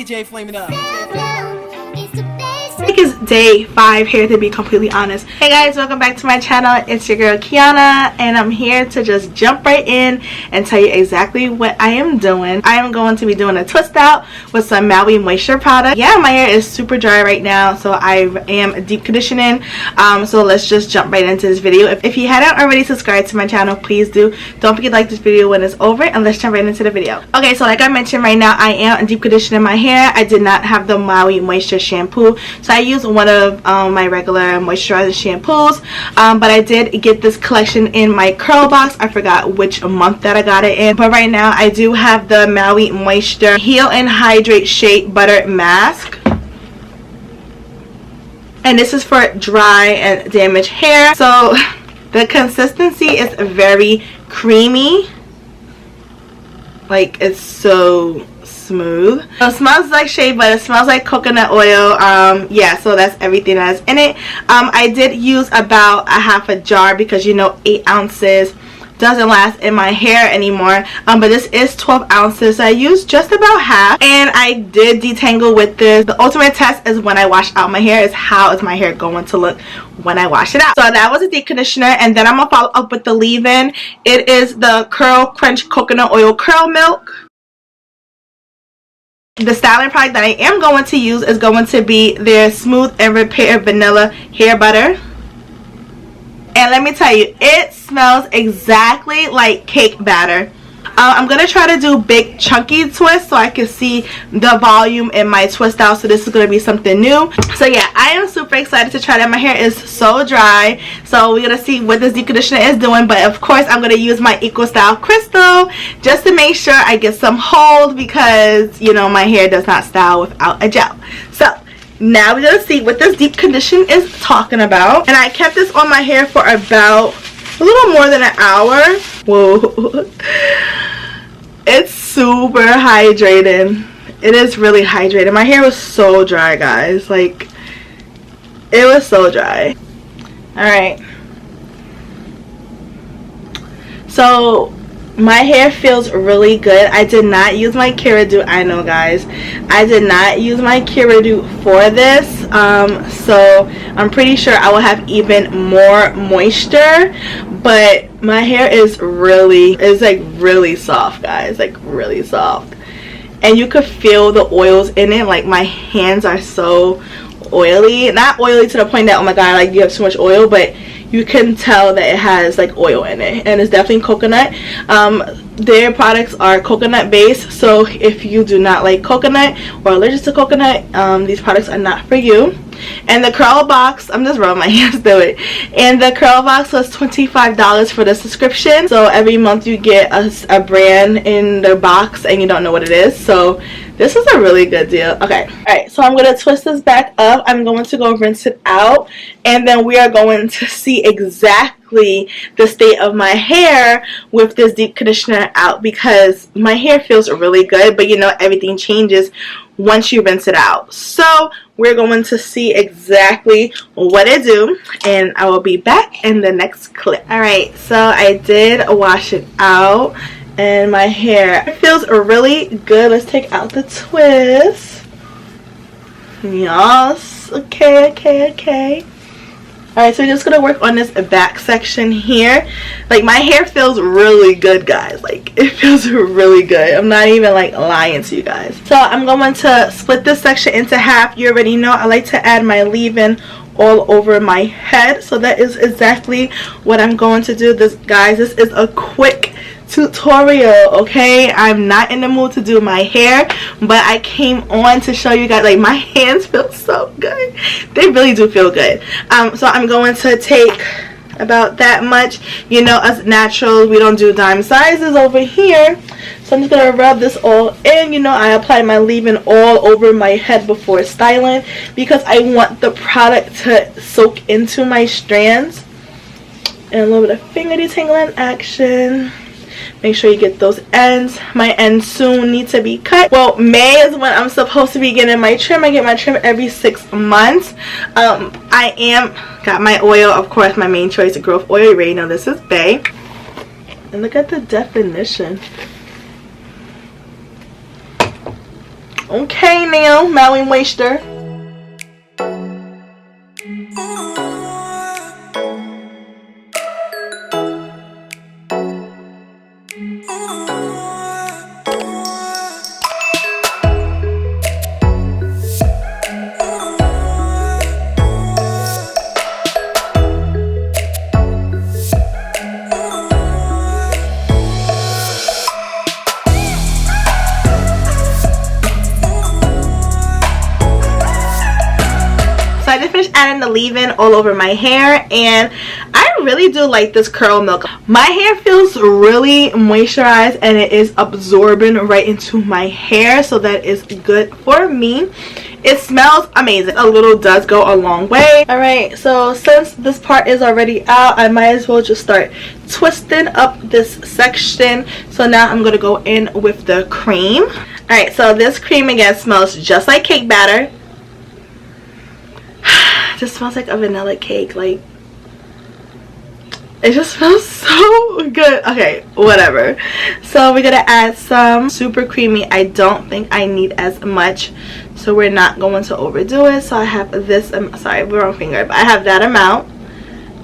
DJ Flame It Up. I think it's day 5 here, to be completely honest. Hey guys, welcome back to my channel. It's your girl Kiana, and I'm here to just jump right in and tell you exactly what I am doing. I am going to be doing a twist out with some Maui moisture product. Yeah, my hair is super dry right now, so I am deep conditioning. So let's just jump right into this video. If you hadn't already subscribed to my channel, please do. Don't forget to like this video when it's over, and let's jump right into the video. Okay, so like I mentioned, right now I am deep conditioning my hair. I did not have the Maui moisture shampoo, so I used one of my regular moisturizing shampoos, but I did get this collection in my curl box. I forgot which month that I got it in, but right now I do have the Maui Moisture Heal and Hydrate Shea Butter Mask, and this is for dry and damaged hair. So the consistency is very creamy, like it's so smooth. So it smells like shea butter, it smells like coconut oil. Yeah, so that's everything that's in it. I did use about a half a jar because, you know, 8 ounces doesn't last in my hair anymore, but this is 12 ounces, so I used just about half, and I did detangle with this. The ultimate test is when I wash out my hair, is how is my hair going to look when I wash it out. So that was a deep conditioner, and then I'm gonna follow up with the leave-in. It is the Curl Crunch Coconut Oil Curl Milk. The styling product that I am going to use is going to be their Smooth and Repair Vanilla Hair Butter. And let me tell you, it smells exactly like cake batter. I'm going to try to do big chunky twists so I can see the volume in my twist out. So this is going to be something new. So yeah, I am super excited to try that. My hair is so dry. So we're going to see what this deep conditioner is doing. But of course, I'm going to use my Eco Style Crystal just to make sure I get some hold, because, you know, my hair does not style without a gel. So now we're going to see what this deep condition is talking about. And I kept this on my hair for about a little more than an hour. Whoa. It's super hydrating. It is really hydrating. My hair was so dry, guys. Like, it was so dry. Alright. So my hair feels really good. I did not use my Keradew. I know, guys, I did not use my Keradew for this, so I'm pretty sure I will have even more moisture. But my hair is like really soft, guys, like really soft, and you could feel the oils in it. Like, my hands are so oily, not oily to the point that, oh my god, like you have too much oil, but you can tell that it has like oil in it, and it's definitely coconut. Their products are coconut based, so if you do not like coconut or allergic to coconut, these products are not for you. And the curl box, I'm just rubbing my hands through it, and the curl box was $25 for the subscription. So every month you get a brand in the box and you don't know what it is. So this is a really good deal. Okay, alright, so I'm going to twist this back up. I'm going to go rinse it out, and then we are going to see exactly the state of my hair with this deep conditioner out, because my hair feels really good, but you know, everything changes once you rinse it out. So we're going to see exactly what it do, and I will be back in the next clip. Alright, so I did wash it out, and my hair feels really good. Let's take out the twist. Yes. Okay. Alright, so we're just gonna work on this back section here. Like, my hair feels really good, guys. Like, it feels really good. I'm not even like lying to you guys. So I'm going to split this section into half. You already know I like to add my leave-in all over my head, so that is exactly what I'm going to do. This, guys, this is a quick tutorial, okay? I'm not in the mood to do my hair, but I came on to show you guys. Like, my hands feel so good. They really do feel good. So I'm going to take about that much. You know, us naturals, we don't do dime sizes over here. So I'm just going to rub this all in. You know, I apply my leave-in all over my head before styling, because I want the product to soak into my strands. And a little bit of finger detangling action. Make sure you get those ends. My ends soon need to be cut. Well, May is when I'm supposed to be getting my trim. I get my trim every 6 months. Got my oil, of course, my main choice, of growth oil. You already know this is Bay. And look at the definition. Okay now, Maui moisture. So I just finished adding the leave-in all over my hair, and I really do like this curl milk. My hair feels really moisturized and it is absorbing right into my hair, so that is good for me. It smells amazing. A little does go a long way. Alright, so since this part is already out, I might as well just start twisting up this section. So now I'm going to go in with the cream. Alright, so this cream again smells just like cake batter. Just smells like a vanilla cake. Like, it just smells so good. Okay, whatever. So we're gonna add some super creamy. I don't think I need as much, so we're not going to overdo it. So I have this, sorry, wrong finger, but I have that amount,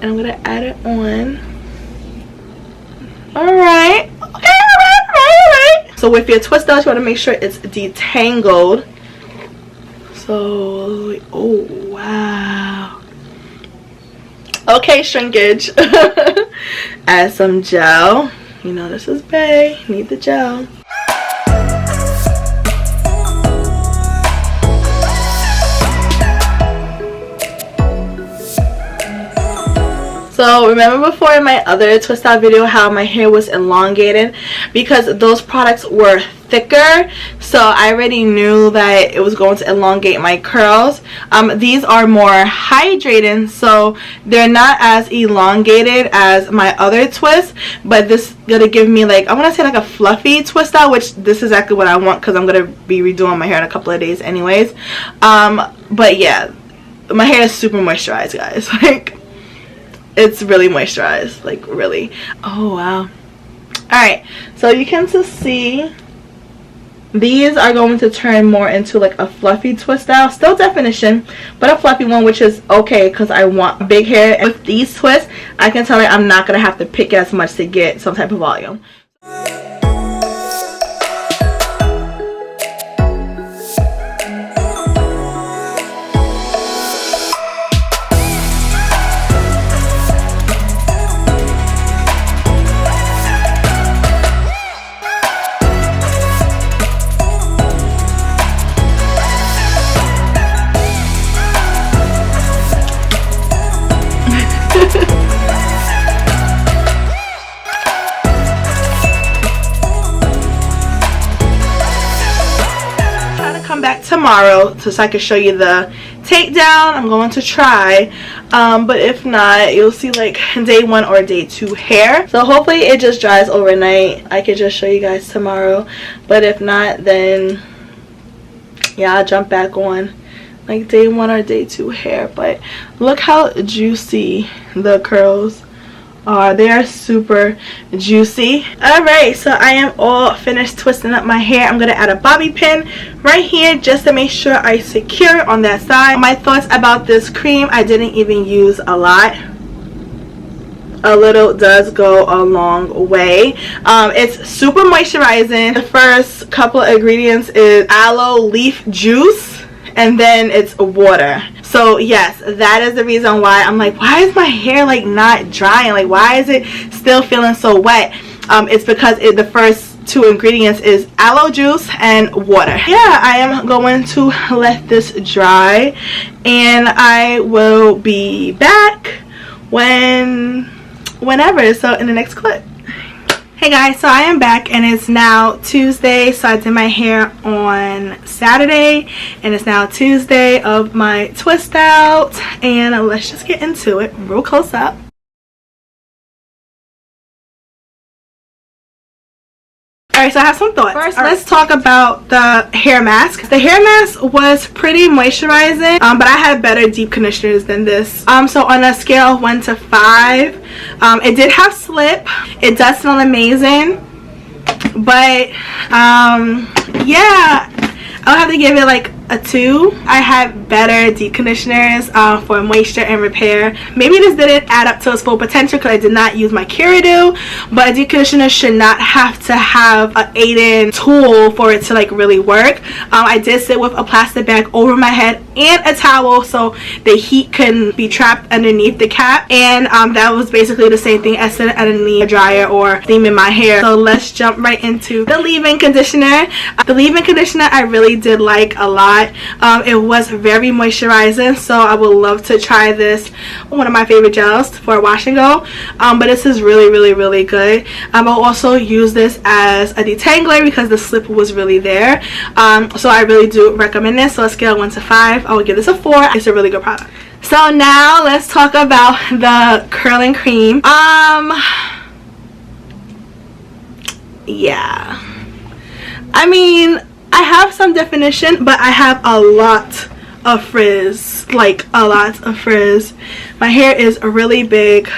and I'm gonna add it on. All right. Okay, all right. So with your twist out, you want to make sure it's detangled. So, oh wow. Okay, shrinkage. Add some gel. You know this is bae. Need the gel. So remember before in my other twist out video how my hair was elongated because those products were thicker, so I already knew that it was going to elongate my curls. These are more hydrating, so they're not as elongated as my other twists, but this is gonna give me, like, I want to say like a fluffy twist out, which this is exactly what I want because I'm gonna be redoing my hair in a couple of days anyways. But yeah, my hair is super moisturized, guys. Like, it's really moisturized, like really. Oh wow. Alright, so you can just see these are going to turn more into like a fluffy twist out, still definition, but a fluffy one, which is okay because I want big hair. And with these twists, I can tell you I'm not gonna have to pick as much to get some type of volume. Back tomorrow so I can show you the takedown. I'm going to try, but if not, you'll see like day 1 or day 2 hair. So hopefully it just dries overnight. I can just show you guys tomorrow, but if not, then yeah, I'll jump back on like day 1 or day 2 hair. But look how juicy the curls are. They are super juicy. Alright, so I am all finished twisting up my hair. I'm going to add a bobby pin right here just to make sure I secure it on that side. My thoughts about this cream, I didn't even use a lot. A little does go a long way. It's super moisturizing. The first couple of ingredients is aloe leaf juice, and then it's water. So yes, that is the reason why I'm like, why is my hair like not drying? Like, why is it still feeling so wet? It's because the first 2 ingredients is aloe juice and water. Yeah, I am going to let this dry, and I will be back whenever. So in the next clip. Hey guys, so I am back and it's now Tuesday. So I did my hair on Saturday and it's now Tuesday of my twist out, and let's just get into it real close up. Alright, so I have some thoughts. First, let's talk about the hair mask. The hair mask was pretty moisturizing, but I had better deep conditioners than this. So on a scale of 1 to 5, it did have slip. It does smell amazing, but yeah, I'll have to give it like a 2. I had better deep conditioners for moisture and repair. Maybe this didn't add up to its full potential because I did not use my Curadew, but a deep conditioner should not have to have an 8-in tool for it to like really work. I did sit with a plastic bag over my head and a towel so the heat can be trapped underneath the cap, and that was basically the same thing as sitting underneath a dryer or steaming my hair. So let's jump right into the leave-in conditioner. The leave-in conditioner I really did like a lot. It was very moisturizing, so I would love to try this, one of my favorite gels for wash and go, but this is really good. I will also use this as a detangler because the slip was really there, so I really do recommend this. So on a scale of 1 to 5, I would give this a 4. It's a really good product. So now let's talk about the curling cream. Yeah, I mean, I have some definition, but I have a lot of frizz, like a lot of frizz. My hair is really big.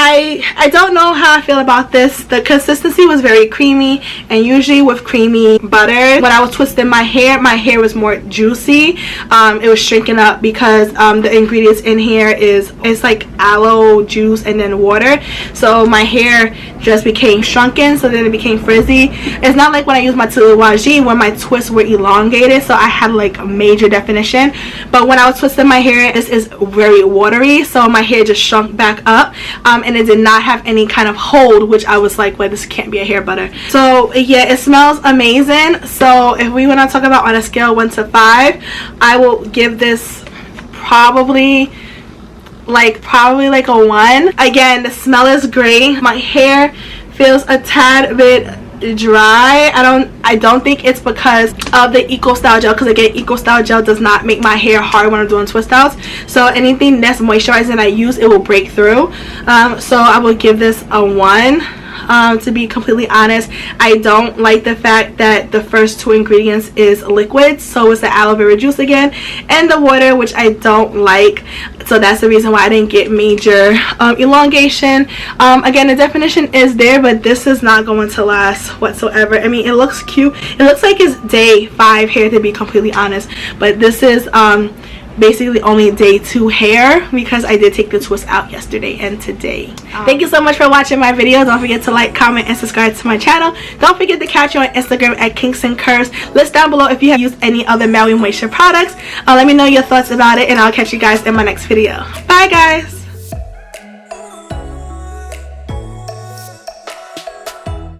I don't know how I feel about this. The consistency was very creamy, and usually with creamy butter, when I was twisting my hair was more juicy. It was shrinking up because the ingredients in here it's like aloe juice and then water, so my hair just became shrunken, so then it became frizzy. It's not like when I used my Tuluwaji where my twists were elongated, so I had like major definition, but when I was twisting my hair, this is very watery, so my hair just shrunk back up, and it did not have any kind of hold, which I was like, well, this can't be a hair butter. So yeah, it smells amazing. So if we want to talk about on a scale 1 to 5, I will give this probably like a 1. Again, the smell is great. My hair feels a tad bit dry. I don't think it's because of the Eco Style gel, because again, Eco Style gel does not make my hair hard when I'm doing twist outs, so anything that's moisturizing I use, it will break through. So I will give this a 1. To be completely honest, I don't like the fact that the first 2 ingredients is liquid, so it's the aloe vera juice again and the water, which I don't like, so that's the reason why I didn't get major elongation. Again, the definition is there, but this is not going to last whatsoever. I mean, it looks cute, it looks like it's day 5 hair, to be completely honest, but this is basically only day 2 hair because I did take the twist out yesterday and today. Thank you so much for watching my video. Don't forget to like, comment, and subscribe to my channel. Don't forget to catch you on Instagram at Kingston Curves. List down below if you have used any other Maui moisture products. Let me know your thoughts about it, and I'll catch you guys in my next video. Bye guys.